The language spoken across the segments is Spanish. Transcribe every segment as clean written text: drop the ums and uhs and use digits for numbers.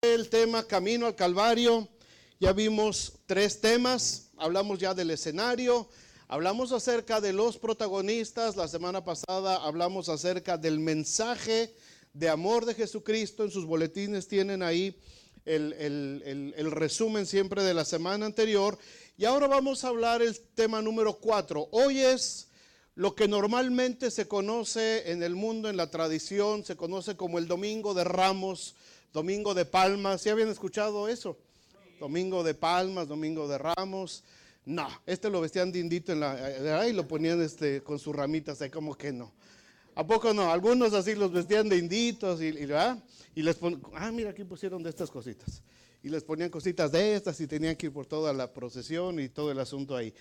El tema Camino al Calvario. Ya vimos 3 temas, hablamos ya del escenario, hablamos acerca de los protagonistas. La semana pasada hablamos acerca del mensaje de amor de Jesucristo. En sus boletines tienen ahí el resumen siempre de la semana anterior. Y ahora vamos a hablar el tema número 4. Hoy es lo que normalmente se conoce en el mundo, en la tradición, se conoce como el Domingo de Ramos, Domingo de Palmas. ¿Sí habían escuchado eso? Domingo de Palmas, Domingo de Ramos. No, lo vestían de indito y lo ponían con sus ramitas, ahí como que no. ¿A poco no? Algunos así los vestían de inditos y les ponían, mira, aquí pusieron de estas cositas. Y les ponían cositas de estas y tenían que ir por toda la procesión y todo el asunto ahí.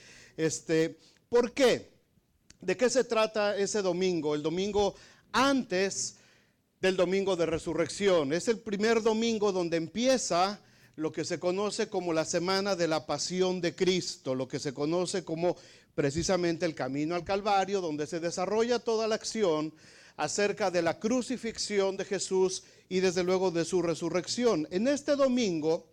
¿Por qué? ¿De qué se trata ese domingo? El domingo antes del domingo de resurrección. Es el primer domingo donde empieza lo que se conoce como la semana de la pasión de Cristo, lo que se conoce como precisamente el camino al Calvario, donde se desarrolla toda la acción acerca de la crucifixión de Jesús y desde luego de su resurrección. En este domingo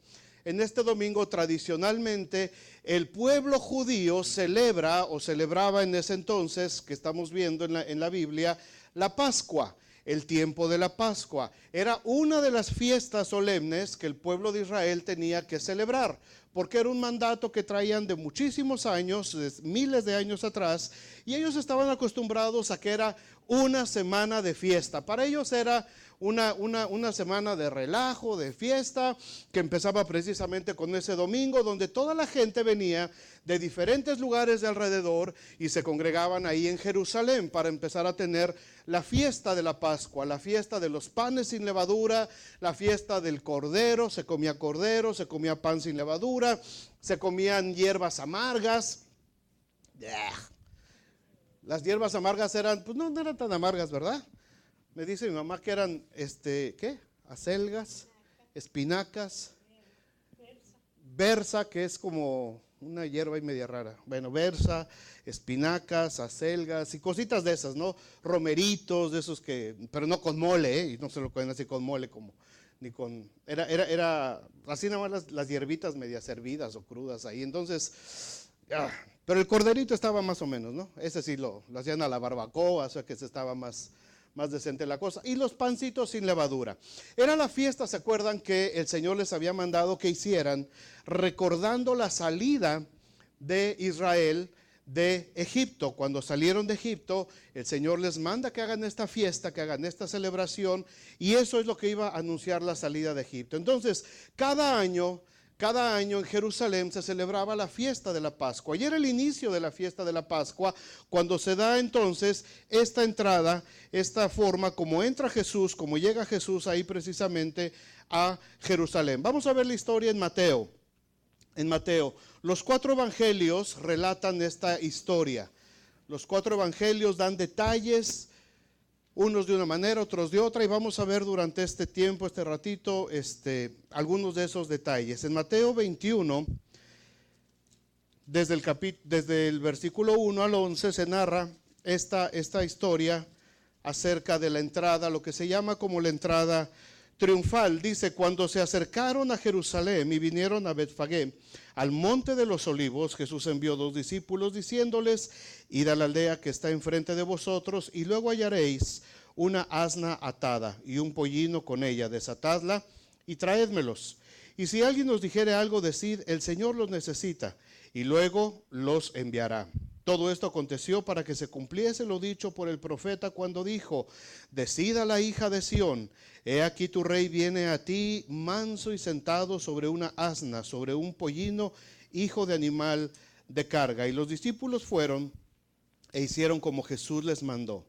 tradicionalmente el pueblo judío celebraba en ese entonces, que estamos viendo en la Biblia, la Pascua. El tiempo de la Pascua era una de las fiestas solemnes que el pueblo de Israel tenía que celebrar, porque era un mandato que traían de muchísimos años, de miles de años atrás, y ellos estaban acostumbrados a que era una semana de fiesta. Para ellos era una semana de relajo, de fiesta, que empezaba precisamente con ese domingo, donde toda la gente venía de diferentes lugares de alrededor y se congregaban ahí en Jerusalén para empezar a tener la fiesta de la Pascua, la fiesta de los panes sin levadura, la fiesta del cordero, se comía pan sin levadura, se comían hierbas amargas. Las hierbas amargas no eran tan amargas, ¿verdad? Me dice mi mamá que eran, acelgas, espinacas, berza, que es como una hierba y media rara. Bueno, berza, espinacas, acelgas y cositas de esas, ¿no? Romeritos, de esos pero no con mole, y no se lo pueden así con mole era así nada más las hierbitas medias hervidas o crudas ahí. Entonces, pero el corderito estaba más o menos, ¿no? Ese sí lo hacían a la barbacoa, o sea que ese estaba más decente la cosa. Y los pancitos sin levadura. Era la fiesta, ¿se acuerdan? Que el Señor les había mandado que hicieran, recordando la salida de Israel de Egipto. Cuando salieron de Egipto, el Señor les manda que hagan esta fiesta, que hagan esta celebración, y eso es lo que iba a anunciar la salida de Egipto. Entonces, cada año en Jerusalén se celebraba la fiesta de la Pascua, y era el inicio de la fiesta de la Pascua cuando se da entonces esta entrada, esta forma como entra Jesús, como llega Jesús ahí precisamente a Jerusalén. Vamos a ver la historia en Mateo. Los 4 evangelios relatan esta historia. Los 4 evangelios dan detalles, unos de una manera, otros de otra, y vamos a ver durante este tiempo, este ratito, algunos de esos detalles. En Mateo 21, desde el versículo 1 al 11, se narra esta historia acerca de la entrada, lo que se llama como la entrada triunfal. Dice: cuando se acercaron a Jerusalén y vinieron a Betfagé, al monte de los olivos, Jesús envió 2 discípulos diciéndoles: id a la aldea que está enfrente de vosotros, y luego hallaréis una asna atada y un pollino con ella, desatadla y traédmelos. Y si alguien os dijere algo, decid: el Señor los necesita, y luego los enviará. Todo esto aconteció para que se cumpliese lo dicho por el profeta cuando dijo: decid a la hija de Sión, he aquí tu rey viene a ti, manso y sentado sobre una asna, sobre un pollino, hijo de animal de carga. Y los discípulos fueron e hicieron como Jesús les mandó.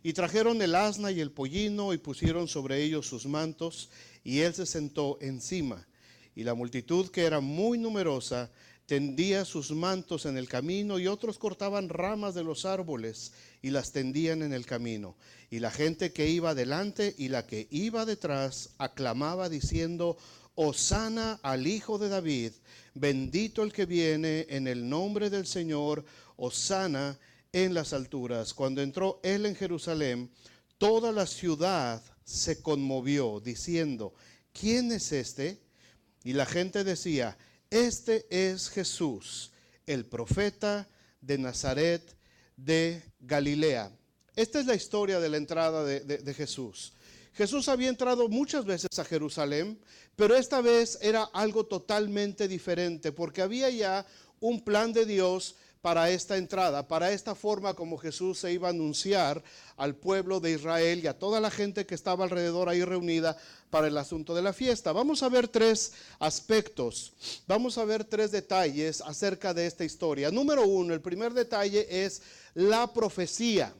Y trajeron el asna y el pollino y pusieron sobre ellos sus mantos, y él se sentó encima. Y la multitud, que era muy numerosa, tendía sus mantos en el camino, y otros cortaban ramas de los árboles y las tendían en el camino. Y la gente que iba delante y la que iba detrás aclamaba diciendo: Hosana al Hijo de David, bendito el que viene en el nombre del Señor, Hosana en las alturas. Cuando entró él en Jerusalén, toda la ciudad se conmovió, diciendo: ¿quién es este? Y la gente decía, este es Jesús, el profeta de Nazaret de Galilea. Esta es la historia de la entrada de Jesús. Jesús había entrado muchas veces a Jerusalén, pero esta vez era algo totalmente diferente, porque había ya un plan de Dios para esta entrada, para esta forma como Jesús se iba a anunciar al pueblo de Israel y a toda la gente que estaba alrededor ahí reunida para el asunto de la fiesta. Vamos a ver tres aspectos, vamos a ver tres detalles acerca de esta historia. Número uno, el primer detalle es la profecía.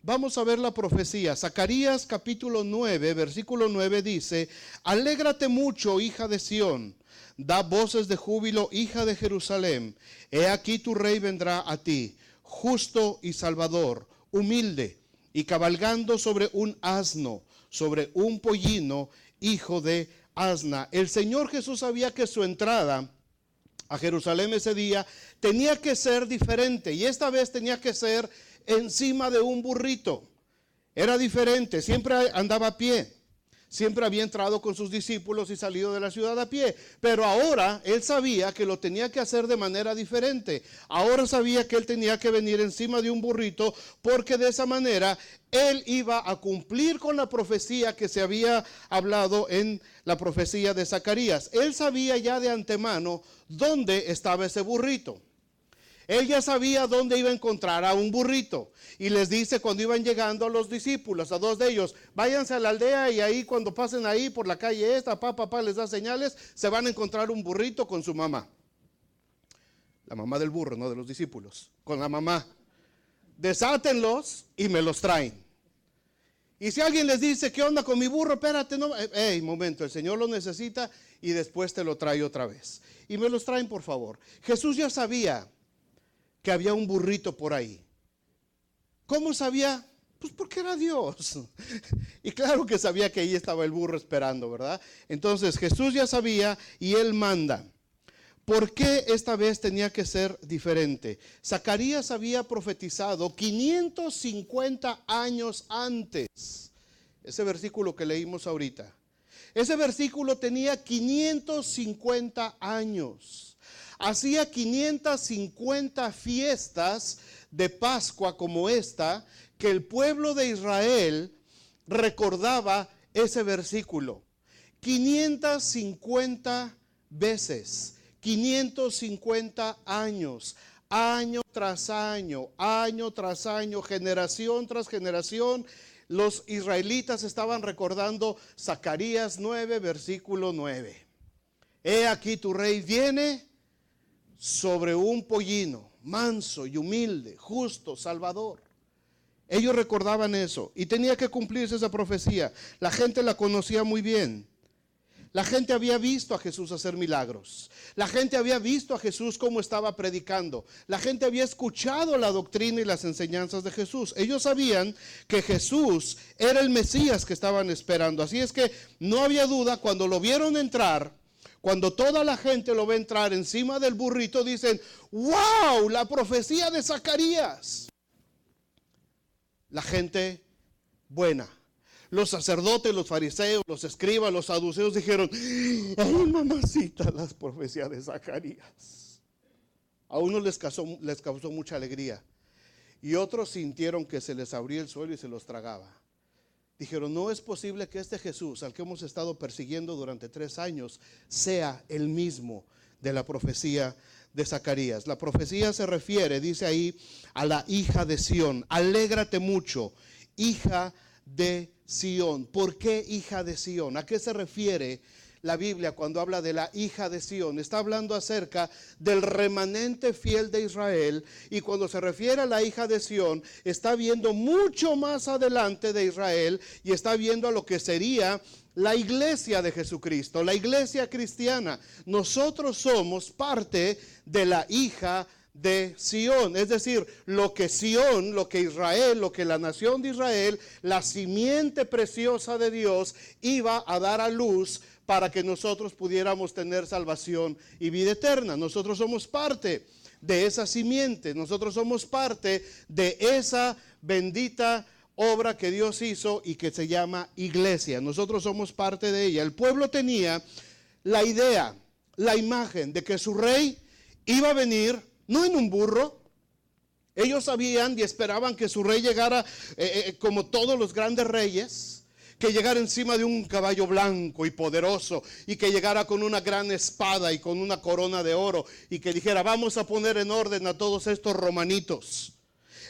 Vamos a ver la profecía. Zacarías capítulo 9, versículo 9 dice, alégrate mucho, hija de Sión, da voces de júbilo, hija de Jerusalén. He aquí tu rey vendrá a ti, justo y salvador, humilde y cabalgando sobre un asno, sobre un pollino, hijo de asna. El Señor Jesús sabía que su entrada a Jerusalén ese día tenía que ser diferente, y esta vez tenía que ser encima de un burrito. Era diferente, siempre andaba a pie. Siempre había entrado con sus discípulos y salido de la ciudad a pie. Pero ahora él sabía que lo tenía que hacer de manera diferente. Ahora sabía que él tenía que venir encima de un burrito, porque de esa manera él iba a cumplir con la profecía que se había hablado en la profecía de Zacarías. Él sabía ya de antemano dónde estaba ese burrito. Él ya sabía dónde iba a encontrar a un burrito. Y les dice cuando iban llegando a los discípulos, a dos de ellos, váyanse a la aldea y ahí cuando pasen ahí por la calle esta, papá les da señales, se van a encontrar un burrito con su mamá. La mamá del burro, no de los discípulos, con la mamá. Desátenlos y me los traen. Y si alguien les dice, ¿qué onda con mi burro? Espérate, no, momento, el Señor lo necesita y después te lo trae otra vez. Y me los traen, por favor. Jesús ya sabía que había un burrito por ahí. ¿Cómo sabía? Pues porque era Dios. Y claro que sabía que ahí estaba el burro esperando, ¿verdad? Entonces Jesús ya sabía y él manda. ¿Por qué esta vez tenía que ser diferente? Zacarías había profetizado 550 años antes. Ese versículo que leímos ahorita. Ese versículo tenía 550 años. Hacía 550 fiestas de Pascua como esta, que el pueblo de Israel recordaba ese versículo. 550 veces, 550 años, año tras año, generación tras generación, los israelitas estaban recordando Zacarías 9, versículo 9. He aquí tu rey viene sobre un pollino, manso y humilde, justo, salvador. Ellos recordaban eso y tenía que cumplirse esa profecía. La gente la conocía muy bien. La gente había visto a Jesús hacer milagros. La gente había visto a Jesús cómo estaba predicando. La gente había escuchado la doctrina y las enseñanzas de Jesús. Ellos sabían que Jesús era el Mesías que estaban esperando. Así es que no había duda, cuando lo vieron entrar, cuando toda la gente lo ve entrar encima del burrito, dicen, ¡wow! La profecía de Zacarías. La gente buena. Los sacerdotes, los fariseos, los escribas, los saduceos dijeron, ¡ay, mamacita, las profecías de Zacarías! A unos les causó mucha alegría. Y otros sintieron que se les abría el suelo y se los tragaba. Dijeron, no es posible que este Jesús, al que hemos estado persiguiendo durante 3 años, sea el mismo de la profecía de Zacarías. La profecía se refiere, dice ahí, a la hija de Sión. Alégrate mucho, hija de Sión. ¿Por qué hija de Sión? ¿A qué se refiere la Biblia cuando habla de la hija de Sión? Está hablando acerca del remanente fiel de Israel, y cuando se refiere a la hija de Sión, está viendo mucho más adelante de Israel y está viendo a lo que sería la iglesia de Jesucristo, la iglesia cristiana. Nosotros somos parte de la hija de Sión, es decir, lo que Sión, lo que Israel, lo que la nación de Israel, la simiente preciosa de Dios, iba a dar a luz para que nosotros pudiéramos tener salvación y vida eterna. Nosotros somos parte de esa simiente, nosotros somos parte de esa bendita obra que Dios hizo y que se llama iglesia. Nosotros somos parte de ella. El pueblo tenía la idea, la imagen de que su rey iba a venir no en un burro. Ellos sabían y esperaban que su rey llegara como todos los grandes reyes, que llegara encima de un caballo blanco y poderoso, y que llegara con una gran espada y con una corona de oro, y que dijera: vamos a poner en orden a todos estos romanitos.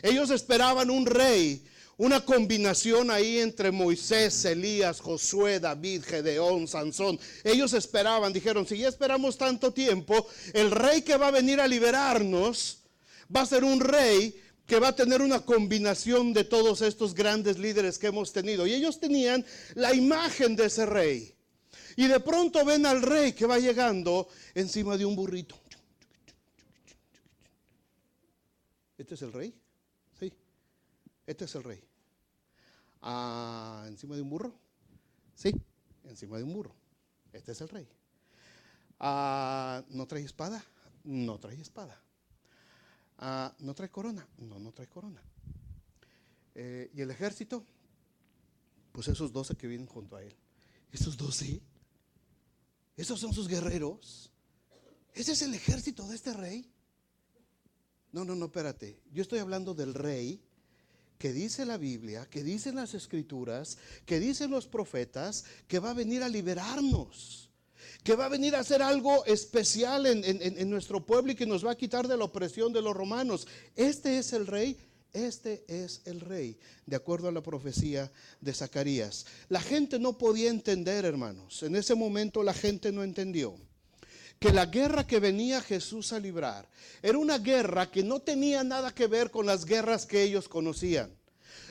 Ellos esperaban un rey, una combinación ahí entre Moisés, Elías, Josué, David, Gedeón, Sansón. Ellos esperaban, dijeron: si ya esperamos tanto tiempo, el rey que va a venir a liberarnos va a ser un rey que va a tener una combinación de todos estos grandes líderes que hemos tenido. Y ellos tenían la imagen de ese rey. Y de pronto ven al rey que va llegando encima de un burrito. ¿Este es el rey? Sí, este es el rey. ¿Encima de un burro? Sí, encima de un burro. Este es el rey. ¿No trae espada? No trae espada. ¿No trae corona? No trae corona. ¿Y el ejército? Pues esos 12 que vienen junto a él. ¿Esos 12? ¿Esos son sus guerreros? ¿Ese es el ejército de este rey? No, espérate. Yo estoy hablando del rey que dice la Biblia, que dicen las escrituras, que dicen los profetas, que va a venir a liberarnos, que va a venir a hacer algo especial en nuestro pueblo y que nos va a quitar de la opresión de los romanos. Este es el rey, de acuerdo a la profecía de Zacarías. La gente no podía entender, hermanos. En ese momento la gente no entendió que la guerra que venía Jesús a librar era una guerra que no tenía nada que ver con las guerras que ellos conocían.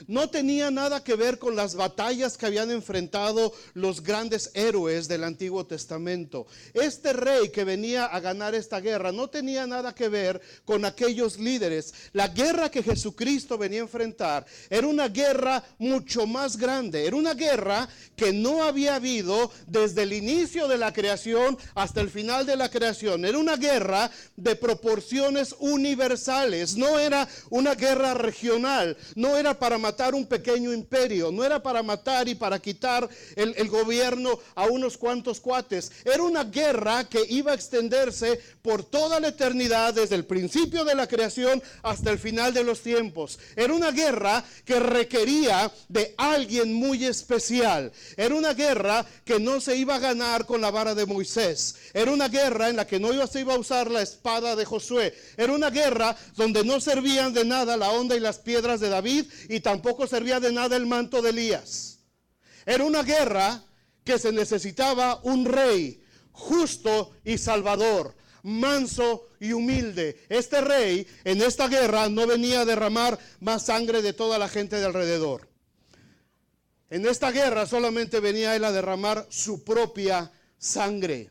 No tenía nada que ver con las batallas que habían enfrentado los grandes héroes del Antiguo Testamento. Este rey que venía a ganar esta guerra no tenía nada que ver con aquellos líderes. La guerra que Jesucristo venía a enfrentar era una guerra mucho más grande. Era una guerra que no había habido desde el inicio de la creación hasta el final de la creación. Era una guerra de proporciones universales. No era una guerra regional. No era para matar un pequeño imperio, no era para matar y para quitar el gobierno a unos cuantos cuates. Era una guerra que iba a extenderse por toda la eternidad, desde el principio de la creación hasta el final de los tiempos. Era una guerra que requería de alguien muy especial. Era una guerra que no se iba a ganar con la vara de Moisés. Era una guerra en la que no se iba a usar la espada de Josué. Era una guerra donde no servían de nada la honda y las piedras de David, y tampoco servía de nada el manto de Elías. Era una guerra que se necesitaba un rey justo y salvador, manso y humilde. Este rey en esta guerra no venía a derramar más sangre de toda la gente de alrededor. En esta guerra solamente venía él a derramar su propia sangre.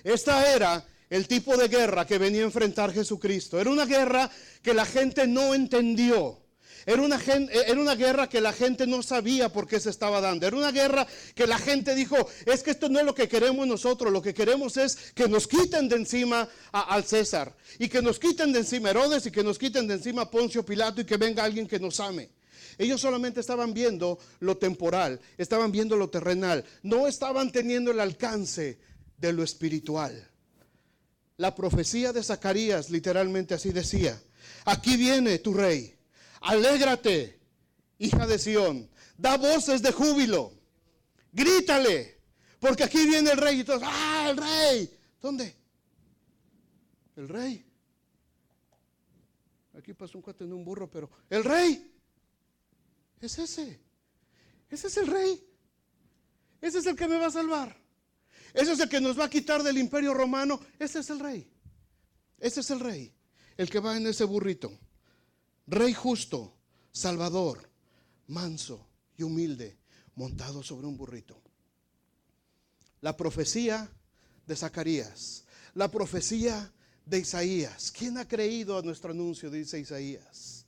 Esta era el tipo de guerra que venía a enfrentar Jesucristo. Era una guerra que la gente no entendió. Era una guerra que la gente no sabía por qué se estaba dando. Era una guerra que la gente dijo: es que esto no es lo que queremos nosotros. Lo que queremos es que nos quiten de encima al César, y que nos quiten de encima a Herodes, y que nos quiten de encima a Poncio Pilato, y que venga alguien que nos ame. Ellos solamente estaban viendo lo temporal, estaban viendo lo terrenal. No estaban teniendo el alcance de lo espiritual. La profecía de Zacarías literalmente así decía: aquí viene tu rey. Alégrate, hija de Sión, da voces de júbilo, grítale, porque aquí viene el rey. Y todos: el rey. ¿Dónde? El rey. Aquí pasó un cuate en un burro, pero el rey es ese. Ese es el rey. Ese es el que me va a salvar. Ese es el que nos va a quitar del imperio romano. Ese es el rey. Ese es el rey, el que va en ese burrito. Rey justo, salvador, manso y humilde, montado sobre un burrito. La profecía de Zacarías, la profecía de Isaías. ¿Quién ha creído a nuestro anuncio? Dice Isaías.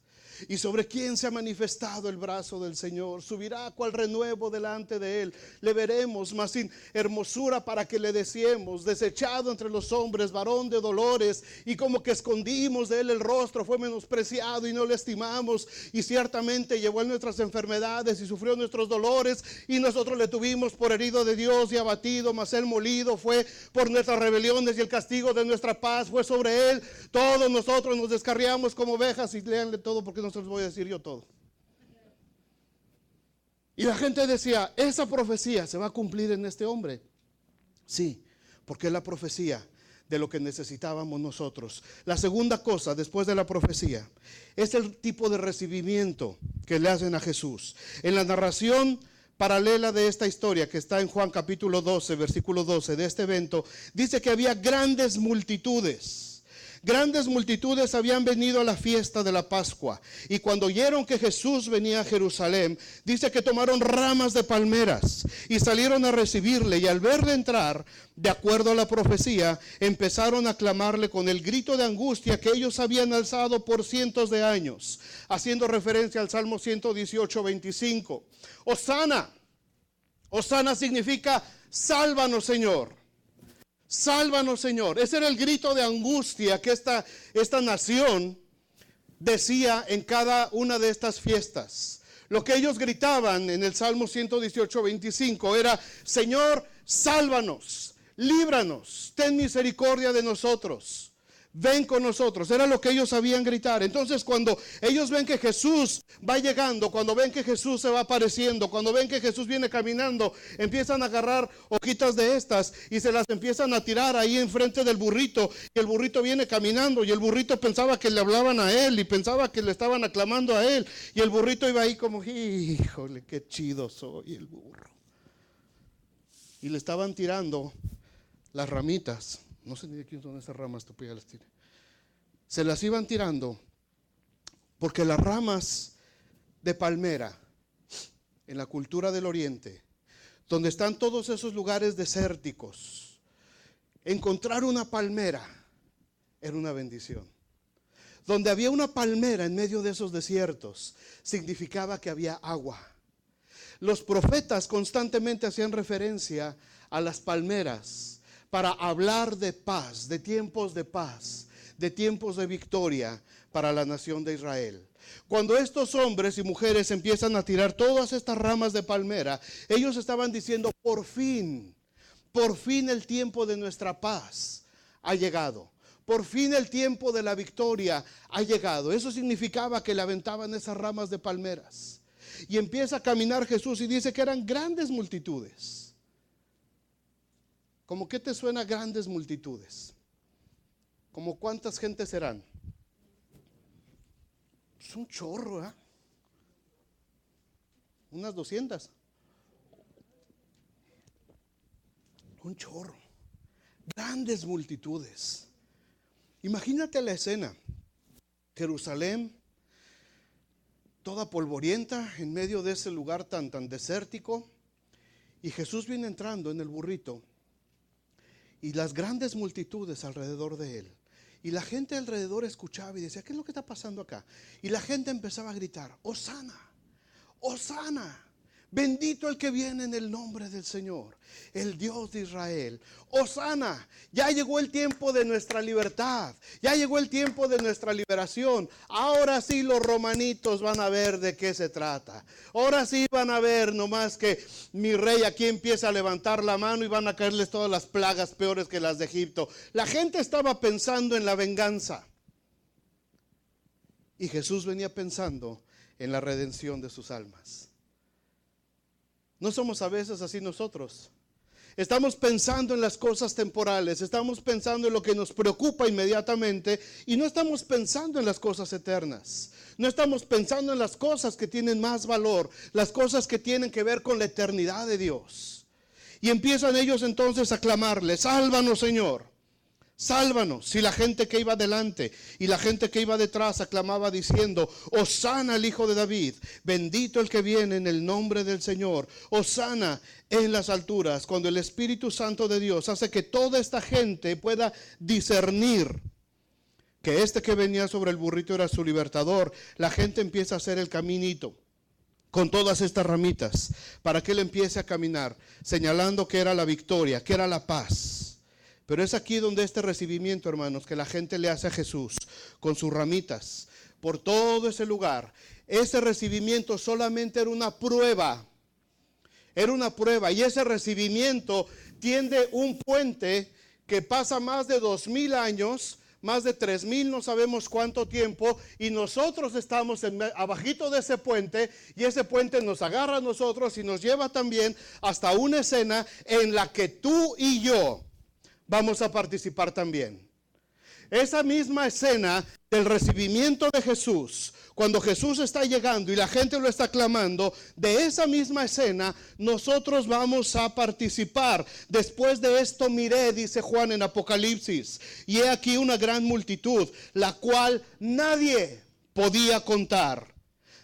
¿Y sobre quién se ha manifestado el brazo del Señor? Subirá cual renuevo delante de él. Le veremos, mas sin hermosura para que le deseemos. Desechado entre los hombres, varón de dolores, y como que escondimos de él el rostro. Fue menospreciado y no le estimamos. Y ciertamente llevó en nuestras enfermedades y sufrió nuestros dolores. Y nosotros le tuvimos por herido de Dios y abatido. Mas él molido fue por nuestras rebeliones, y el castigo de nuestra paz fue sobre él. Todos nosotros nos descarriamos como ovejas. Y léanle todo porque no se los voy a decir yo todo. Y la gente decía, esa profecía se va a cumplir en este hombre. Sí, porque es la profecía de lo que necesitábamos nosotros. La segunda cosa después de la profecía es el tipo de recibimiento que le hacen a Jesús. En la narración paralela de esta historia que está en Juan capítulo 12, versículo 12 de este evento, dice que había grandes multitudes. Grandes multitudes habían venido a la fiesta de la Pascua, y cuando oyeron que Jesús venía a Jerusalén, dice que tomaron ramas de palmeras y salieron a recibirle, y al verle entrar, de acuerdo a la profecía, empezaron a clamarle con el grito de angustia que ellos habían alzado por cientos de años, haciendo referencia al Salmo 118, 25. Hosana. Hosana significa sálvanos, Señor. Sálvanos, Señor. Ese era el grito de angustia que esta nación decía en cada una de estas fiestas. Lo que ellos gritaban en el Salmo 118, 25 era: Señor, sálvanos, líbranos, ten misericordia de nosotros. Ven con nosotros. Era lo que ellos sabían gritar. Entonces, cuando ellos ven que Jesús va llegando, cuando ven que Jesús se va apareciendo, cuando ven que Jesús viene caminando, empiezan a agarrar hojitas de estas y se las empiezan a tirar ahí enfrente del burrito. Y el burrito viene caminando, y el burrito pensaba que le hablaban a él y pensaba que le estaban aclamando a él. Y el burrito iba ahí como, híjole, qué chido soy el burro. Y le estaban tirando las ramitas. No sé ni de quién son esas ramas, tú las tires. Se las iban tirando porque las ramas de palmera en la cultura del oriente, donde están todos esos lugares desérticos, encontrar una palmera era una bendición. Donde había una palmera en medio de esos desiertos, significaba que había agua. Los profetas constantemente hacían referencia a las palmeras para hablar de paz, de tiempos de victoria para la nación de Israel. Cuando estos hombres y mujeres empiezan a tirar todas estas ramas de palmera, ellos estaban diciendo, por fin el tiempo de nuestra paz ha llegado. Por fin el tiempo de la victoria ha llegado. Eso significaba que le aventaban esas ramas de palmeras. Y empieza a caminar Jesús y dice que eran grandes multitudes. ¿Cómo qué te suena grandes multitudes? ¿Cómo cuántas gentes serán? Es un chorro, ¿eh? Unas 200. Un chorro. Grandes multitudes. Imagínate la escena. Jerusalén, toda polvorienta en medio de ese lugar tan desértico. Y Jesús viene entrando en el burrito. Y las grandes multitudes alrededor de él. Y la gente alrededor escuchaba y decía, ¿qué es lo que está pasando acá? Y la gente empezaba a gritar, Hosana, Hosana, bendito el que viene en el nombre del Señor, el Dios de Israel. Hosana, ya llegó el tiempo de nuestra libertad, ya llegó el tiempo de nuestra liberación. Ahora sí los romanitos van a ver de qué se trata. Ahora sí van a ver nomás que mi rey aquí empieza a levantar la mano y van a caerles todas las plagas peores que las de Egipto. La gente estaba pensando en la venganza. Y Jesús venía pensando en la redención de sus almas. ¿No somos a veces así nosotros? Estamos pensando en las cosas temporales, estamos pensando en lo que nos preocupa inmediatamente y no estamos pensando en las cosas eternas. No estamos pensando en las cosas que tienen más valor, las cosas que tienen que ver con la eternidad de Dios. Y empiezan ellos entonces a clamarle, sálvanos, Señor. Sálvanos. Y la gente que iba delante y la gente que iba detrás aclamaba diciendo, Hosana al Hijo de David, bendito el que viene en el nombre del Señor, Hosana en las alturas. Cuando el Espíritu Santo de Dios hace que toda esta gente pueda discernir que este que venía sobre el burrito era su libertador, la gente empieza a hacer el caminito con todas estas ramitas para que él empiece a caminar, señalando que era la victoria, que era la paz. Pero es aquí donde este recibimiento, hermanos, que la gente le hace a Jesús con sus ramitas por todo ese lugar, ese recibimiento solamente era una prueba. Era una prueba, y ese recibimiento tiende un puente que pasa más de 2000 años, más de 3000, no sabemos cuánto tiempo, y nosotros estamos abajito de ese puente, y ese puente nos agarra a nosotros y nos lleva también hasta una escena en la que tú y yo vamos a participar también. Esa misma escena del recibimiento de Jesús, cuando Jesús está llegando y la gente lo está clamando, de esa misma escena nosotros vamos a participar. Después de esto miré, dice Juan en Apocalipsis, y he aquí una gran multitud, la cual nadie podía contar,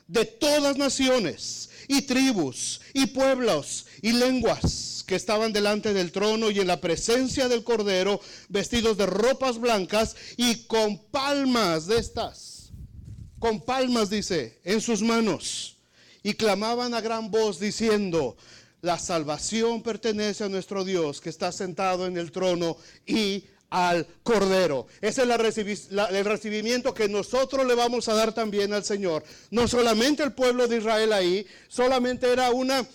de todas naciones y tribus y pueblos y lenguas, que estaban delante del trono y en la presencia del Cordero, vestidos de ropas blancas y con palmas de estas, con palmas dice, en sus manos, y clamaban a gran voz diciendo: la salvación pertenece a nuestro Dios que está sentado en el trono y al Cordero. Ese es el recibimiento que nosotros le vamos a dar también al Señor. No solamente el pueblo de Israel ahí, solamente era una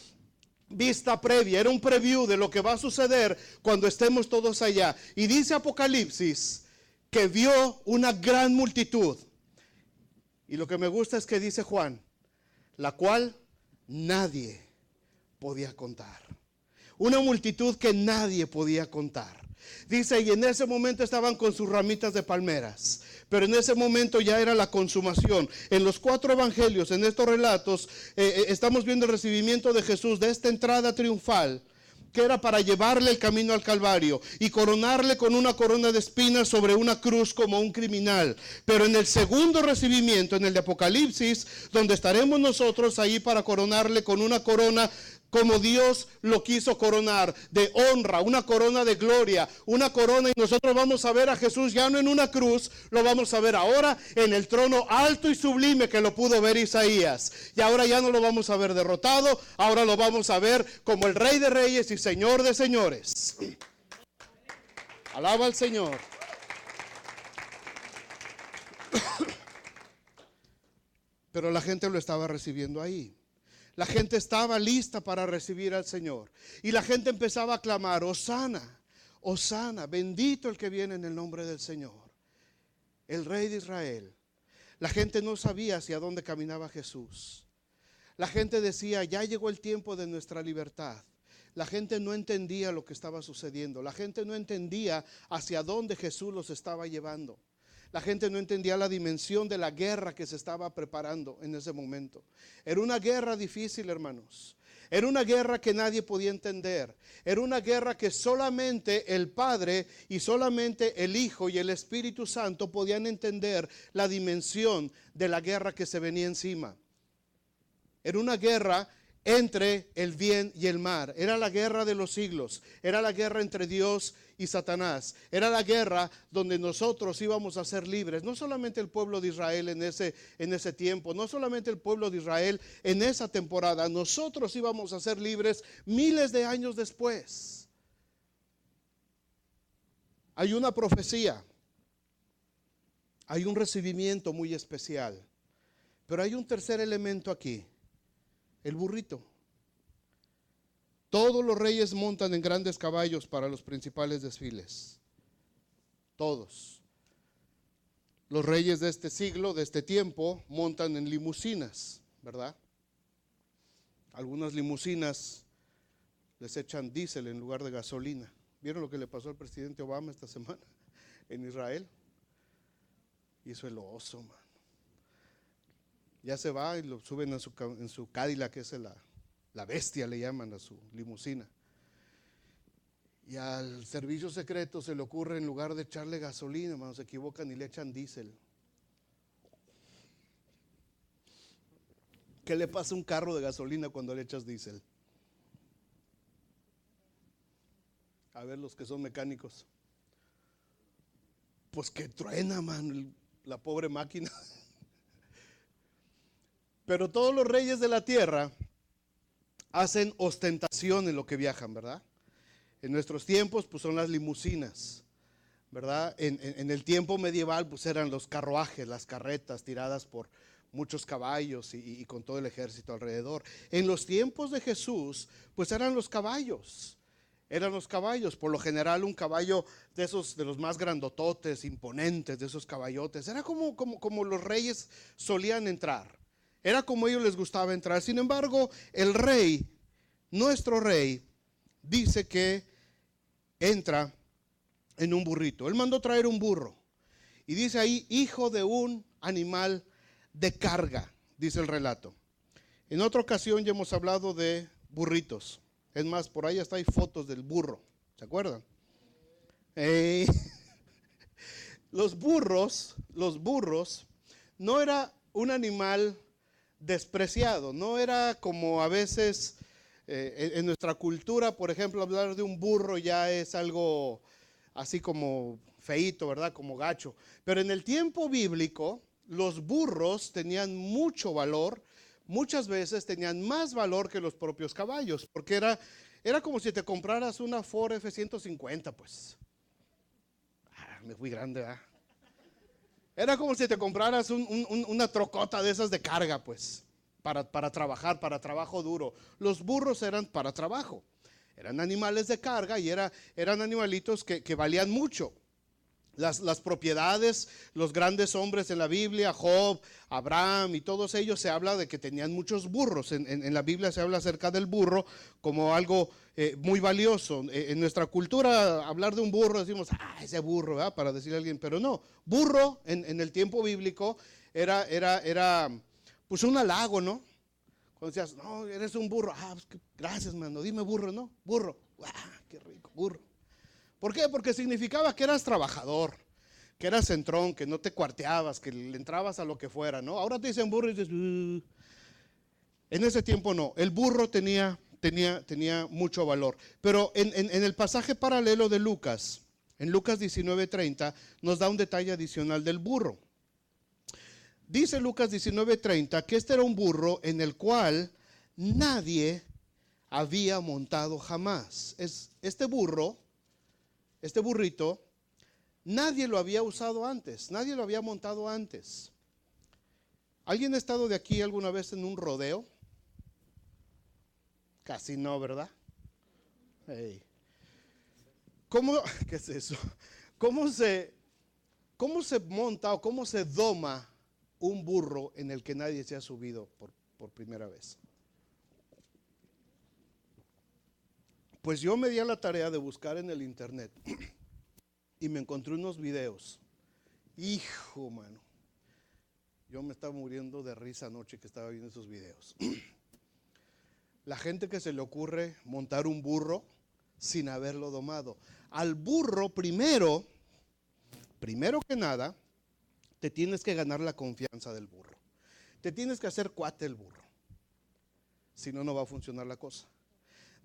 vista previa, era un preview de lo que va a suceder cuando estemos todos allá. Y dice Apocalipsis que vio una gran multitud. Y lo que me gusta es que dice Juan, la cual nadie podía contar. Una multitud que nadie podía contar. Dice, y en ese momento estaban con sus ramitas de palmeras, pero en ese momento ya era la consumación. En los 4 evangelios, en estos relatos, estamos viendo el recibimiento de Jesús, de esta entrada triunfal, que era para llevarle el camino al Calvario y coronarle con una corona de espinas sobre una cruz como un criminal. Pero en el segundo recibimiento, en el de Apocalipsis, donde estaremos nosotros ahí para coronarle con una corona como Dios lo quiso coronar, de honra, una corona de gloria, una corona, y nosotros vamos a ver a Jesús ya no en una cruz, lo vamos a ver ahora en el trono alto y sublime que lo pudo ver Isaías. Y ahora ya no lo vamos a ver derrotado, ahora lo vamos a ver como el Rey de Reyes y Señor de Señores. Alaba al Señor. Pero la gente lo estaba recibiendo ahí. La gente estaba lista para recibir al Señor. Y la gente empezaba a clamar: Hosana, Hosana, bendito el que viene en el nombre del Señor, el Rey de Israel. La gente no sabía hacia dónde caminaba Jesús. La gente decía: ya llegó el tiempo de nuestra libertad. La gente no entendía lo que estaba sucediendo. La gente no entendía hacia dónde Jesús los estaba llevando. La gente no entendía la dimensión de la guerra que se estaba preparando en ese momento. Era una guerra difícil, hermanos. Era una guerra que nadie podía entender. Era una guerra que solamente el Padre y solamente el Hijo y el Espíritu Santo podían entender la dimensión de la guerra que se venía encima. Era una guerra entre el bien y el mal. Era la guerra de los siglos. Era la guerra entre Dios y Satanás. Era la guerra donde nosotros íbamos a ser libres. No solamente el pueblo de Israel en ese tiempo, no solamente el pueblo de Israel en esa temporada. Nosotros íbamos a ser libres miles de años después. Hay una profecía, hay un recibimiento muy especial, pero hay un tercer elemento aquí: el burrito. Todos los reyes montan en grandes caballos para los principales desfiles. Todos. Los reyes de este siglo, de este tiempo, montan en limusinas, ¿verdad? Algunas limusinas les echan diésel en lugar de gasolina. ¿Vieron lo que le pasó al presidente Obama esta semana en Israel? Hizo el oso, man. Ya se va y lo suben en su Cadillac, que es la bestia, le llaman a su limusina. Y al servicio secreto se le ocurre, en lugar de echarle gasolina, hermanos, se equivocan y le echan diésel. ¿Qué le pasa a un carro de gasolina cuando le echas diésel? A ver, los que son mecánicos. pues que truena, man, la pobre máquina. Pero todos los reyes de la tierra hacen ostentación en lo que viajan, ¿verdad? En nuestros tiempos, pues son las limusinas, ¿verdad? En el tiempo medieval, pues eran los carruajes, las carretas tiradas por muchos caballos y con todo el ejército alrededor. En los tiempos de Jesús, pues eran los caballos. Eran los caballos, por lo general un caballo de esos, de los más grandototes, imponentes, de esos caballotes. Era como los reyes solían entrar. Era como a ellos les gustaba entrar. Sin embargo, el rey, nuestro rey, dice que entra en un burrito. Él mandó traer un burro. Y dice ahí, hijo de un animal de carga, dice el relato. En otra ocasión ya hemos hablado de burritos. Es más, por ahí hasta hay fotos del burro. ¿Se acuerdan? Los burros no era un animal despreciado, no era como a veces en nuestra cultura, por ejemplo, hablar de un burro ya es algo así como feíto, ¿verdad? Como gacho. Pero en el tiempo bíblico, los burros tenían mucho valor. Muchas veces tenían más valor que los propios caballos, porque era como si te compraras una Ford F-150, pues. Me fui grande, ¿ah? Era como si te compraras una trocota de esas de carga, pues, para trabajar, para trabajo duro. Los burros eran para trabajo. Eran animales de carga y eran animalitos que valían mucho. Las propiedades, los grandes hombres en la Biblia, Job, Abraham y todos ellos, se habla de que tenían muchos burros. En la Biblia se habla acerca del burro como algo muy valioso. En nuestra cultura, hablar de un burro, decimos, ese burro, ¿verdad? Para decirle a alguien, pero no, burro en el tiempo bíblico era pues un halago, ¿no? Cuando decías, no, eres un burro, pues, gracias, mano, dime burro, ¿no? Burro, qué rico, burro. ¿Por qué? Porque significaba que eras trabajador, que eras centrón, que no te cuarteabas, que le entrabas a lo que fuera, ¿no? Ahora te dicen burro y dices, En ese tiempo no, el burro tenía mucho valor. Pero en el pasaje paralelo de Lucas, en Lucas 19:30, nos da un detalle adicional del burro. Dice Lucas 19:30 que este era un burro en el cual nadie había montado jamás. Este burrito, nadie lo había usado antes, nadie lo había montado antes. ¿Alguien ha estado de aquí alguna vez en un rodeo? Casi no, ¿verdad? Hey. ¿Qué es eso? ¿Cómo se monta o cómo se doma un burro en el que nadie se ha subido por primera vez? Pues yo me di a la tarea de buscar en el internet y me encontré unos videos. Hijo, mano. Yo me estaba muriendo de risa anoche que estaba viendo esos videos. La gente que se le ocurre montar un burro sin haberlo domado. Al burro primero que nada, te tienes que ganar la confianza del burro. Te tienes que hacer cuate el burro. Si no, no va a funcionar la cosa.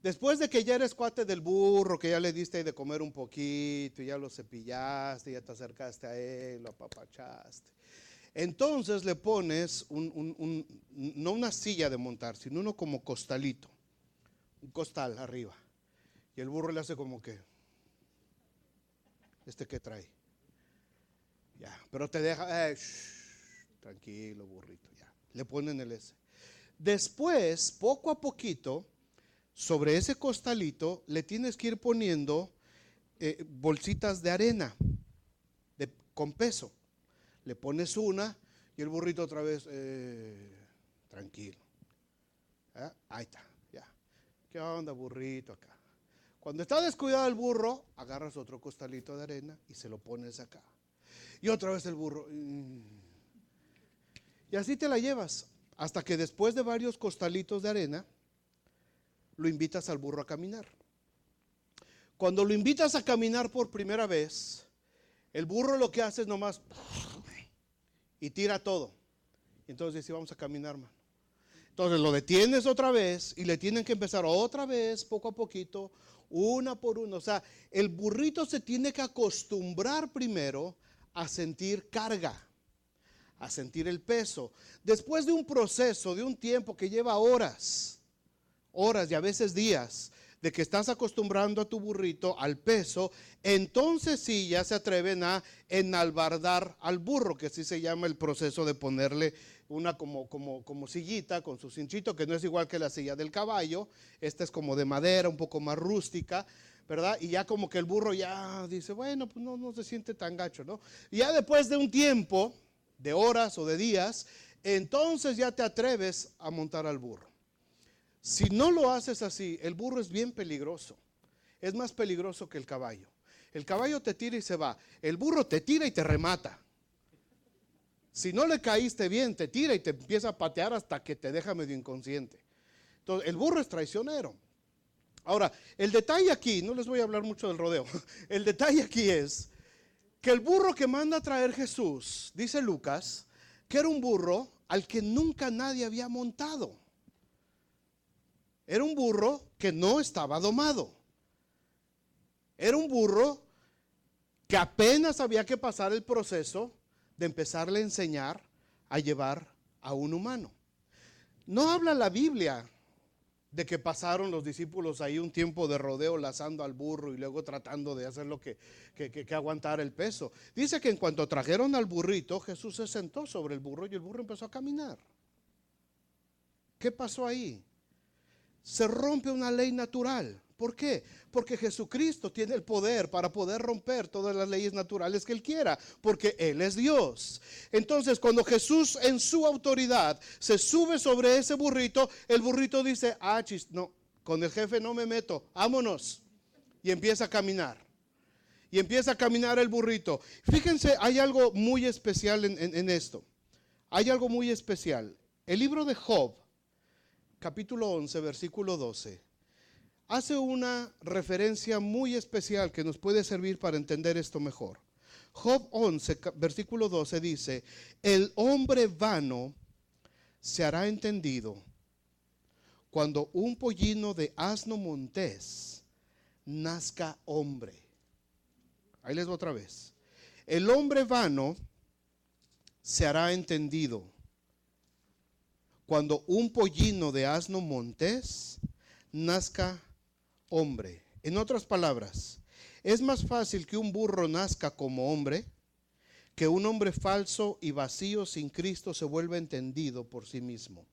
Después de que ya eres cuate del burro, que ya le diste de comer un poquito, ya lo cepillaste, ya te acercaste a él, lo apapachaste. Entonces le pones no una silla de montar, sino uno como costalito, un costal arriba. Y el burro le hace como que, ¿qué trae? Ya, pero te deja, tranquilo burrito, ya. Le ponen el ese. Después, poco a poquito, sobre ese costalito le tienes que ir poniendo bolsitas de arena con peso. Le pones una y el burrito otra vez, tranquilo. Ahí está, ya. ¿Qué onda, burrito acá? Cuando está descuidado el burro, agarras otro costalito de arena y se lo pones acá. Y otra vez el burro. Y así te la llevas, hasta que después de varios costalitos de arena, lo invitas al burro a caminar. Cuando lo invitas a caminar por primera vez, el burro lo que hace es nomás y tira todo. Entonces dice, vamos a caminar, mano. Entonces lo detienes otra vez y le tienen que empezar otra vez, poco a poquito, una por una. O sea, el burrito se tiene que acostumbrar primero a sentir carga, a sentir el peso. Después de un proceso, de un tiempo que lleva horas y a veces días, de que estás acostumbrando a tu burrito al peso, entonces sí ya se atreven a enalbardar al burro, que así se llama el proceso de ponerle una como sillita con su cinchito, que no es igual que la silla del caballo. Esta es como de madera, un poco más rústica, ¿verdad? Y ya como que el burro ya dice, bueno, pues no se siente tan gacho, ¿no? Y ya después de un tiempo, de horas o de días, entonces ya te atreves a montar al burro. Si no lo haces así, el burro es bien peligroso. Es más peligroso que el caballo. El caballo te tira y se va. El burro te tira y te remata. Si no le caíste bien, te tira y te empieza a patear hasta que te deja medio inconsciente. Entonces, el burro es traicionero. Ahora, el detalle aquí, no les voy a hablar mucho del rodeo. El detalle aquí es que el burro que manda a traer Jesús, dice Lucas, que era un burro al que nunca nadie había montado. Era un burro que no estaba domado. Era un burro que apenas había que pasar el proceso de empezarle a enseñar a llevar a un humano. No habla la Biblia de que pasaron los discípulos ahí un tiempo de rodeo lazando al burro y luego tratando de hacer lo que aguantar el peso. Dice que en cuanto trajeron al burrito, Jesús se sentó sobre el burro y el burro empezó a caminar. ¿Qué pasó ahí? Se rompe una ley natural. ¿Por qué? Porque Jesucristo tiene el poder para poder romper todas las leyes naturales que Él quiera, porque Él es Dios. Entonces, cuando Jesús en su autoridad se sube sobre ese burrito, el burrito dice, no, con el jefe no me meto, vámonos. Y empieza a caminar. Y empieza a caminar el burrito. Fíjense, hay algo muy especial en esto. Hay algo muy especial. El libro de Job, capítulo 11, versículo 12, hace una referencia muy especial que nos puede servir para entender esto mejor. Job 11, versículo 12 dice, el hombre vano se hará entendido cuando un pollino de asno montés nazca hombre. Ahí les voy otra vez. El hombre vano se hará entendido cuando un pollino de asno montés nazca hombre. En otras palabras, es más fácil que un burro nazca como hombre que un hombre falso y vacío sin Cristo se vuelva entendido por sí mismo.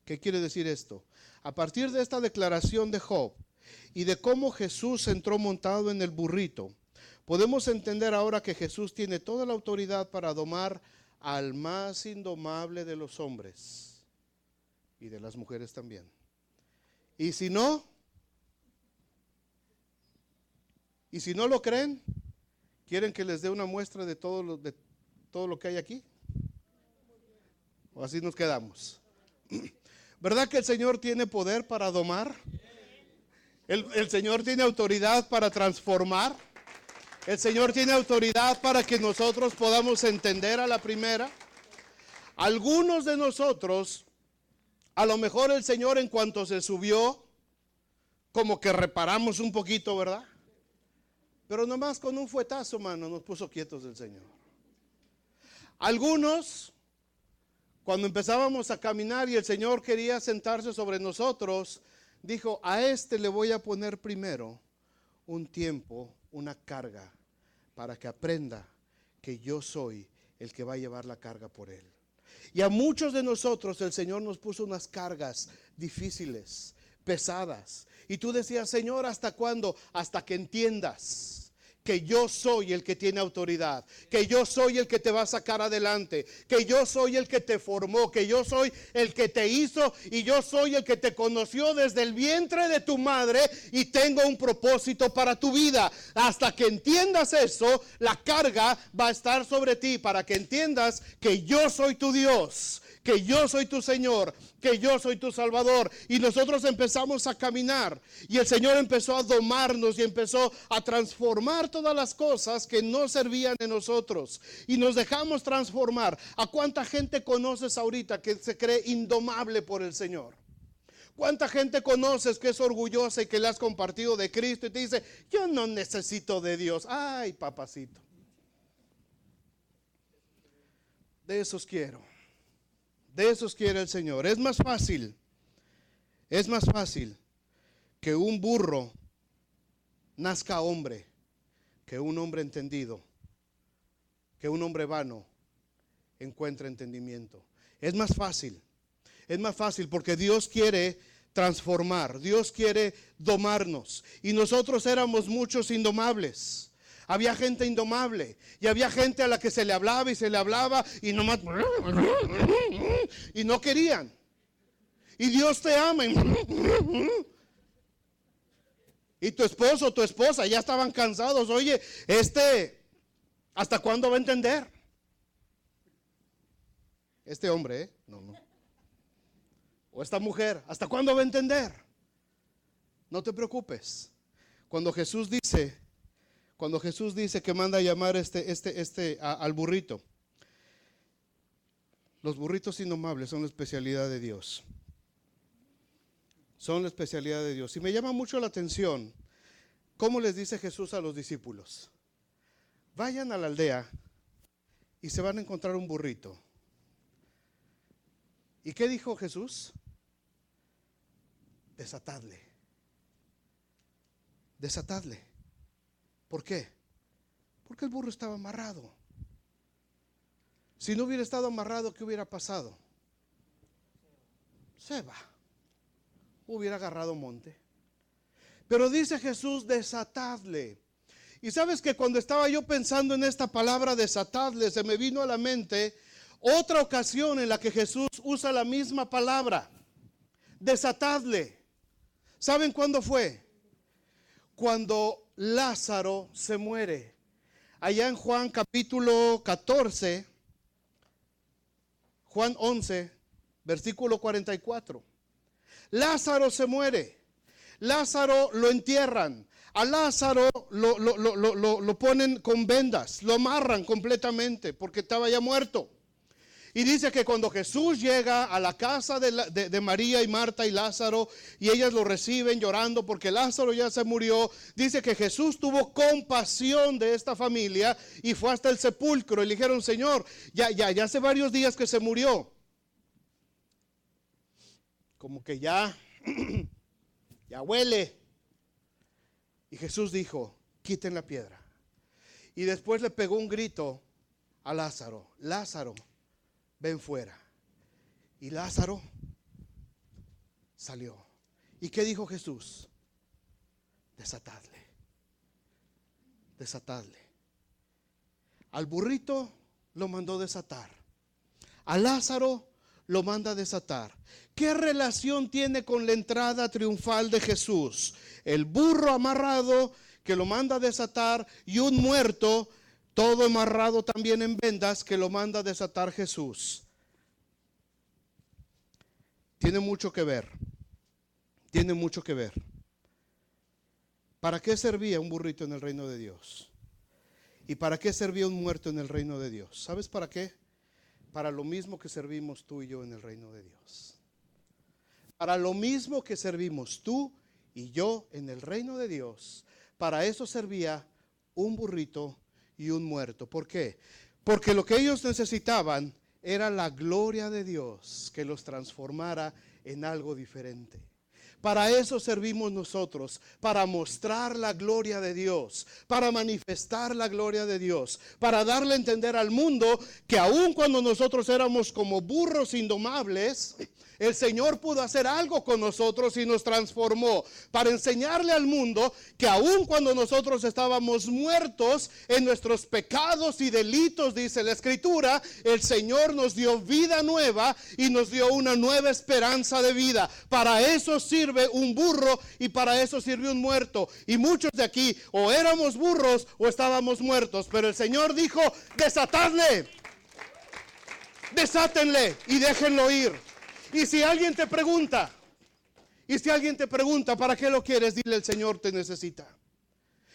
¿Qué quiere decir esto? A partir de esta declaración de Job y de cómo Jesús entró montado en el burrito, podemos entender ahora que Jesús tiene toda la autoridad para domar al más indomable de los hombres y de las mujeres también. Y si no lo creen, ¿quieren que les dé una muestra de todo lo que hay aquí? ¿O así nos quedamos? ¿Verdad que el Señor tiene poder para domar? El Señor tiene autoridad para transformar. El Señor tiene autoridad para que nosotros podamos entender a la primera. Algunos de nosotros, a lo mejor el Señor en cuanto se subió, como que reparamos un poquito, ¿verdad? Pero nomás con un fuetazo, mano, nos puso quietos el Señor. Algunos, cuando empezábamos a caminar y el Señor quería sentarse sobre nosotros, dijo, a este le voy a poner primero un tiempo, una carga, para que aprenda que yo soy el que va a llevar la carga por él. Y a muchos de nosotros el Señor nos puso unas cargas difíciles, pesadas. Y tú decías, Señor, ¿hasta cuándo? Hasta que entiendas que yo soy el que tiene autoridad, que yo soy el que te va a sacar adelante, que yo soy el que te formó, que yo soy el que te hizo y yo soy el que te conoció desde el vientre de tu madre y tengo un propósito para tu vida. Hasta que entiendas eso, la carga va a estar sobre ti para que entiendas que yo soy tu Dios, que yo soy tu Señor, que yo soy tu Salvador. Y nosotros empezamos a caminar y el Señor empezó a domarnos y empezó a transformar todas las cosas que no servían en nosotros y nos dejamos transformar. ¿A cuánta gente conoces ahorita que se cree indomable por el Señor? ¿Cuánta gente conoces que es orgullosa y que le has compartido de Cristo y te dice, yo no necesito de Dios? Ay, papacito. De esos quiero. De esos quiere el Señor. Es más fácil que un burro nazca hombre, que un hombre entendido, que un hombre vano encuentre entendimiento. Es más fácil porque Dios quiere transformar, Dios quiere domarnos. Y nosotros éramos muchos indomables. Había gente indomable y había gente a la que se le hablaba y nomás y no querían. Y Dios te ama. Y tu esposo, tu esposa ya estaban cansados. Oye, ¿hasta cuándo va a entender? Este hombre, no. O esta mujer, ¿hasta cuándo va a entender? No te preocupes. Cuando Jesús dice que manda a llamar al burrito, los burritos indomables son la especialidad de Dios. Son la especialidad de Dios. Y me llama mucho la atención cómo les dice Jesús a los discípulos: vayan a la aldea y se van a encontrar un burrito. ¿Y qué dijo Jesús? Desatadle. Desatadle. ¿Por qué? Porque el burro estaba amarrado. Si no hubiera estado amarrado, ¿qué hubiera pasado? Se va. Hubiera agarrado monte. Pero dice Jesús, desatadle. Y sabes que cuando estaba yo pensando en esta palabra desatadle, se me vino a la mente otra ocasión en la que Jesús usa la misma palabra, desatadle. ¿Saben cuándo fue? Cuando Lázaro se muere. Allá en Juan capítulo 14, Juan 11, versículo 44. Lázaro se muere. Lázaro lo entierran. A Lázaro lo ponen con vendas, lo amarran completamente porque estaba ya muerto. Y dice que cuando Jesús llega a la casa de María y Marta y Lázaro, y ellas lo reciben llorando porque Lázaro ya se murió, dice que Jesús tuvo compasión de esta familia y fue hasta el sepulcro y le dijeron: Señor, ya hace varios días que se murió. Como que ya huele. Y Jesús dijo: quiten la piedra. Y después le pegó un grito a Lázaro: Lázaro, ven fuera. Y Lázaro salió. ¿Y qué dijo Jesús? Desatadle. Desatadle. Al burrito lo mandó desatar. A Lázaro lo manda desatar. ¿Qué relación tiene con la entrada triunfal de Jesús? El burro amarrado que lo manda desatar y un muerto todo amarrado también en vendas que lo manda desatar Jesús. Tiene mucho que ver. Tiene mucho que ver. ¿Para qué servía un burrito en el reino de Dios? ¿Y para qué servía un muerto en el reino de Dios? ¿Sabes para qué? Para lo mismo que servimos tú y yo en el reino de Dios. Para lo mismo que servimos tú y yo en el reino de Dios. Para eso servía un burrito y un muerto. ¿Por qué? Porque lo que ellos necesitaban era la gloria de Dios que los transformara en algo diferente. Para eso servimos nosotros, para mostrar la gloria de Dios, para manifestar la gloria de Dios, para darle a entender al mundo que aun cuando nosotros éramos como burros indomables, el Señor pudo hacer algo con nosotros y nos transformó, para enseñarle al mundo que aun cuando nosotros estábamos muertos en nuestros pecados y delitos, dice la Escritura, el Señor nos dio vida nueva y nos dio una nueva esperanza de vida. Para eso sirve un burro y para eso sirve un muerto. Y muchos de aquí o éramos burros o estábamos muertos, pero el Señor dijo: desatadle, desátenle y déjenlo ir. Y si alguien te pregunta, ¿para qué lo quieres? Dile: el Señor te necesita.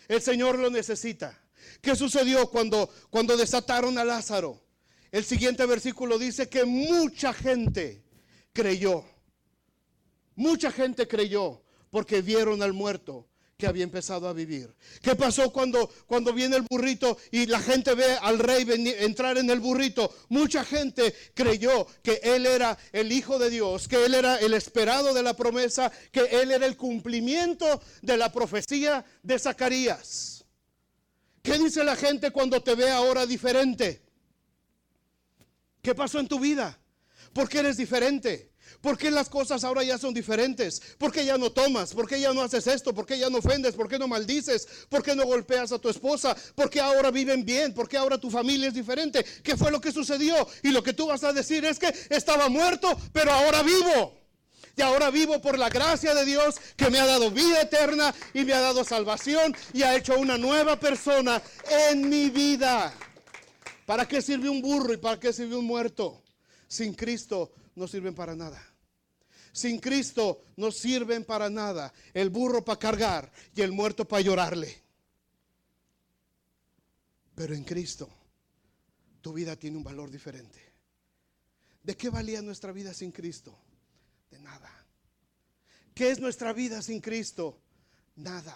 El Señor lo necesita. ¿Qué sucedió cuando desataron a Lázaro? El siguiente versículo dice que mucha gente creyó. Mucha gente creyó porque vieron al muerto que había empezado a vivir. ¿Qué pasó cuando viene el burrito y la gente ve al rey entrar en el burrito? Mucha gente creyó que él era el Hijo de Dios, que él era el esperado de la promesa, que él era el cumplimiento de la profecía de Zacarías. ¿Qué dice la gente cuando te ve ahora diferente? ¿Qué pasó en tu vida? ¿Por qué eres diferente? ¿Por qué las cosas ahora ya son diferentes? ¿Por qué ya no tomas? ¿Por qué ya no haces esto? ¿Por qué ya no ofendes? ¿Por qué no maldices? ¿Por qué no golpeas a tu esposa? ¿Por qué ahora viven bien? ¿Por qué ahora tu familia es diferente? ¿Qué fue lo que sucedió? Y lo que tú vas a decir es que estaba muerto, pero ahora vivo. Y ahora vivo por la gracia de Dios, que me ha dado vida eterna y me ha dado salvación y ha hecho una nueva persona en mi vida. ¿Para qué sirve un burro y para qué sirve un muerto? Sin Cristo no sirven para nada. Sin Cristo no sirven para nada. El burro para cargar y el muerto para llorarle. Pero en Cristo tu vida tiene un valor diferente. ¿De qué valía nuestra vida sin Cristo? De nada. ¿Qué es nuestra vida sin Cristo? Nada.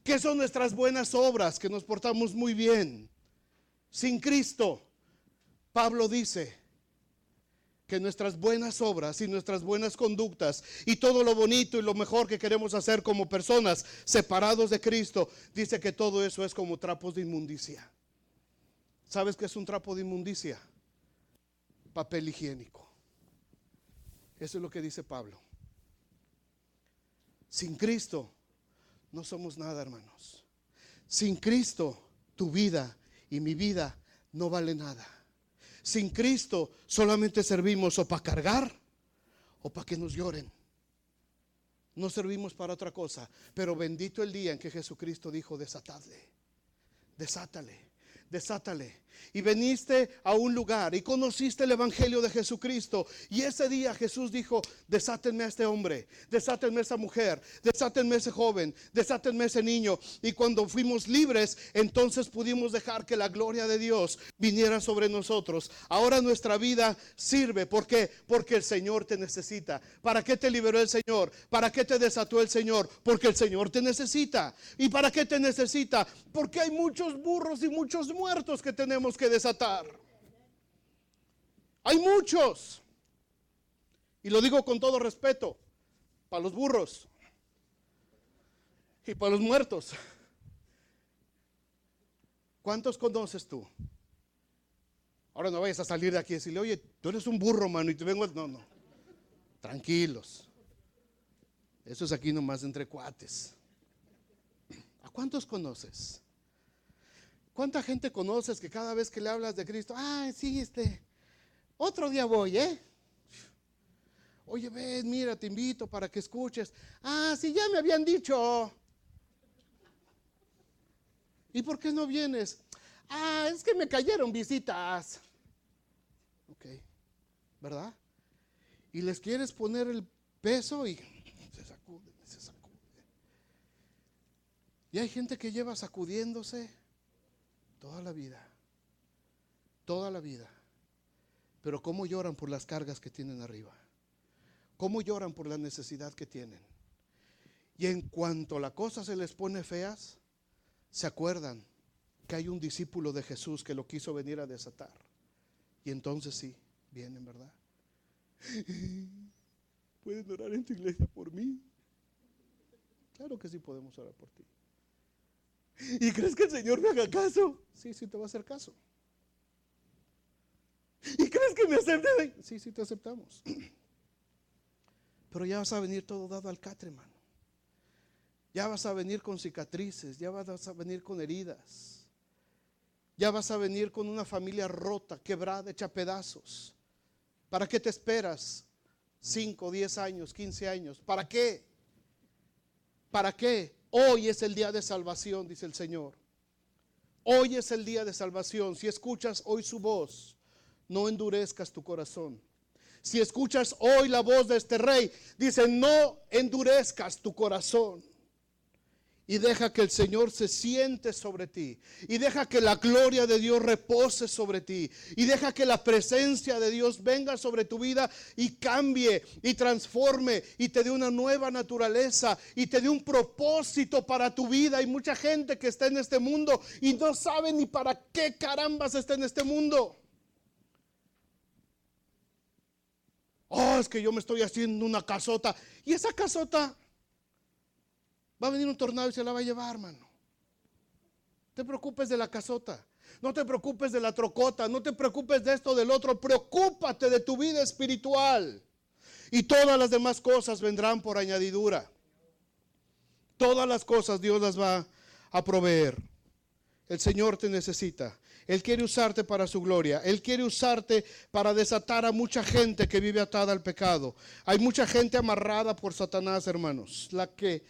¿Qué son nuestras buenas obras? Que nos portamos muy bien. Sin Cristo, Pablo dice que nuestras buenas obras y nuestras buenas conductas y todo lo bonito y lo mejor que queremos hacer como personas separados de Cristo, dice que todo eso es como trapos de inmundicia. ¿Sabes qué es un trapo de inmundicia? Papel higiénico. Eso es lo que dice Pablo. Sin Cristo no somos nada, hermanos. Sin Cristo tu vida y mi vida no vale nada. Sin Cristo solamente servimos o para cargar o para que nos lloren. No servimos para otra cosa. Pero bendito el día en que Jesucristo dijo: desatadle, desátale, desátale. Y viniste a un lugar y conociste el evangelio de Jesucristo. Y ese día Jesús dijo: desátenme a este hombre, desátenme a esa mujer, desátenme a ese joven, desátenme a ese niño. Y cuando fuimos libres, entonces pudimos dejar que la gloria de Dios viniera sobre nosotros. Ahora nuestra vida sirve. ¿Por qué? Porque el Señor te necesita. ¿Para qué te liberó el Señor? ¿Para qué te desató el Señor? Porque el Señor te necesita. ¿Y para qué te necesita? Porque hay muchos burros y muchos muertos que tenemos que desatar. Hay muchos. Y lo digo con todo respeto para los burros y para los muertos. ¿Cuántos conoces tú? Ahora no vayas a salir de aquí y decirle: oye, tú eres un burro, mano, y te vengo. No. Tranquilos. Eso es aquí nomás entre cuates. ¿A cuántos conoces? ¿Cuánta gente conoces que cada vez que le hablas de Cristo: sí, otro día voy, oye, ven, mira, te invito para que escuches. Sí, ya me habían dicho. ¿Y por qué no vienes? Es que me cayeron visitas. Ok, ¿verdad? Y les quieres poner el peso y se sacude. Y hay gente que lleva sacudiéndose toda la vida. Pero cómo lloran por las cargas que tienen arriba. Cómo lloran por la necesidad que tienen. Y en cuanto la cosa se les pone feas, se acuerdan que hay un discípulo de Jesús que lo quiso venir a desatar. Y entonces sí, vienen, ¿verdad? ¿Pueden orar en tu iglesia por mí? Claro que sí podemos orar por ti. ¿Y crees que el Señor me haga caso? Sí, te va a hacer caso. ¿Y crees que me acepten? Sí, te aceptamos. Pero ya vas a venir todo dado al catre, hermano. Ya vas a venir con cicatrices, ya vas a venir con heridas. Ya vas a venir con una familia rota, quebrada, hecha pedazos. ¿Para qué te esperas? 5, 10 años, 15 años. ¿Para qué? ¿Para qué? Hoy es el día de salvación, dice el Señor. Hoy es el día de salvación. Si escuchas hoy su voz, no endurezcas tu corazón. Si escuchas hoy la voz de este rey, dice: no endurezcas tu corazón. Y deja que el Señor se siente sobre ti. Y deja que la gloria de Dios repose sobre ti. Y deja que la presencia de Dios venga sobre tu vida y cambie y transforme y te dé una nueva naturaleza y te dé un propósito para tu vida. Hay mucha gente que está en este mundo y no sabe ni para qué carambas está en este mundo. Oh, es que yo me estoy haciendo una casota. Y esa casota va a venir un tornado y se la va a llevar, hermano. No te preocupes de la casota. No te preocupes de la trocota. No te preocupes de esto, del otro. Preocúpate de tu vida espiritual. Y todas las demás cosas vendrán por añadidura. Todas las cosas Dios las va a proveer. El Señor te necesita. Él quiere usarte para su gloria. Él quiere usarte para desatar a mucha gente que vive atada al pecado. Hay mucha gente amarrada por Satanás, hermanos. La que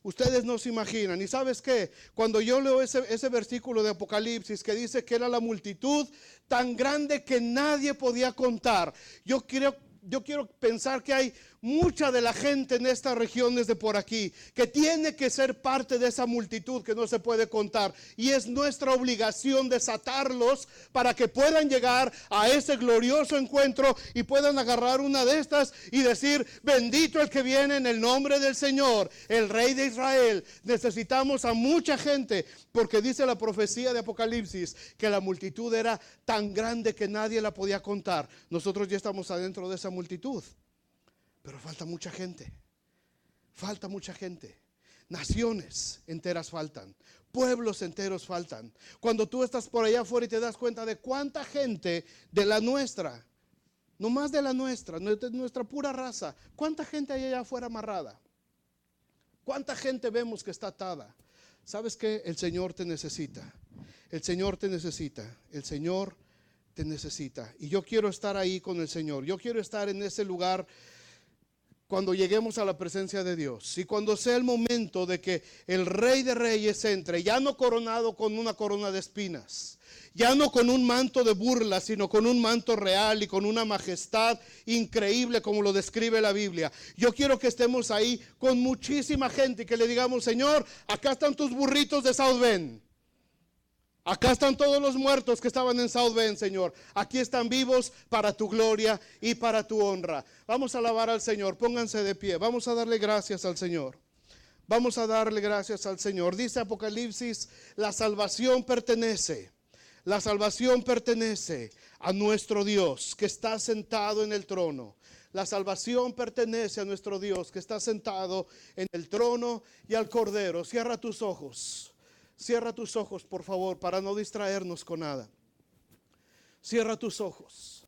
ustedes no se imaginan. ¿Y sabes qué? Cuando yo leo ese versículo de Apocalipsis que dice que era la multitud tan grande que nadie podía contar, yo quiero pensar que hay mucha de la gente en estas regiones de por aquí que tiene que ser parte de esa multitud que no se puede contar, y es nuestra obligación desatarlos para que puedan llegar a ese glorioso encuentro y puedan agarrar una de estas y decir: bendito el que viene en el nombre del Señor, el Rey de Israel. Necesitamos a mucha gente, porque dice la profecía de Apocalipsis que la multitud era tan grande que nadie la podía contar. Nosotros ya estamos adentro de esa multitud, pero falta mucha gente. Falta mucha gente. Naciones enteras faltan. Pueblos enteros faltan. Cuando tú estás por allá afuera y te das cuenta de cuánta gente de la nuestra, no más de la nuestra, nuestra pura raza, cuánta gente hay allá afuera amarrada, cuánta gente vemos que está atada. ¿Sabes qué? El Señor te necesita. El Señor te necesita. El Señor te necesita. Y yo quiero estar ahí con el Señor. Yo quiero estar en ese lugar cuando lleguemos a la presencia de Dios, y cuando sea el momento de que el Rey de Reyes entre, ya no coronado con una corona de espinas, ya no con un manto de burla, sino con un manto real y con una majestad increíble como lo describe la Biblia. Yo quiero que estemos ahí con muchísima gente y que le digamos: Señor, acá están tus burritos de South Bend. Acá están todos los muertos que estaban en South Bend, Señor. Aquí están vivos para tu gloria y para tu honra. Vamos a alabar al Señor. Pónganse de pie. Vamos a darle gracias al Señor. Vamos a darle gracias al Señor. Dice Apocalipsis: la salvación pertenece. La salvación pertenece a nuestro Dios que está sentado en el trono. La salvación pertenece a nuestro Dios que está sentado en el trono y al Cordero. Cierra tus ojos. Cierra tus ojos, por favor, para no distraernos con nada. Cierra tus ojos.